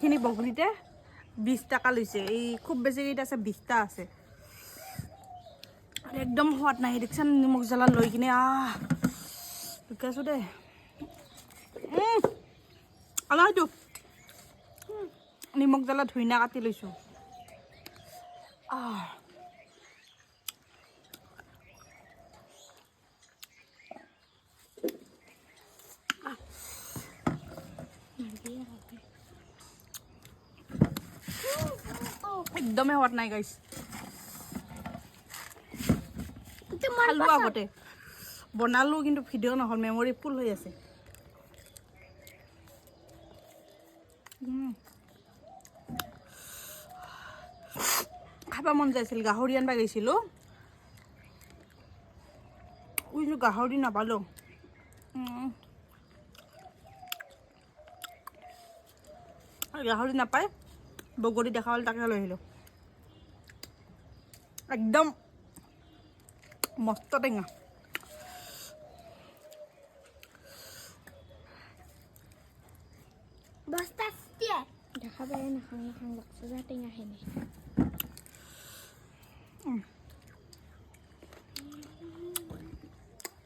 খিনি বগৰীতে 20 টাকা লৈছে এই খুব বেছি কেইটা আছে 20টা আছে একদম সোৱাদ নাই দেখছান নিমখ জ্বালা লৈ কিনে লুকাইছো দে আলাইটো নিমখ জ্বালা ধুইনা কাটি লৈছো একদমই সোৱাদ নাই গাইছ খালো আগতে বনালো কিন্তু ভিডিঅ' নহল মেমৰি ফুল হৈ আছে খাবা মন যাইছিল গাহৰি আনবা গৈছিলো উইলো গাহৰি নাপালো গাহৰি নাপায় বগৰী দেখা হল তাকে লৈ আহিলো একদম মস্ত টেঙা বস্তা দেখা পায় নাখাং লাগছে যা টেঙা হেনে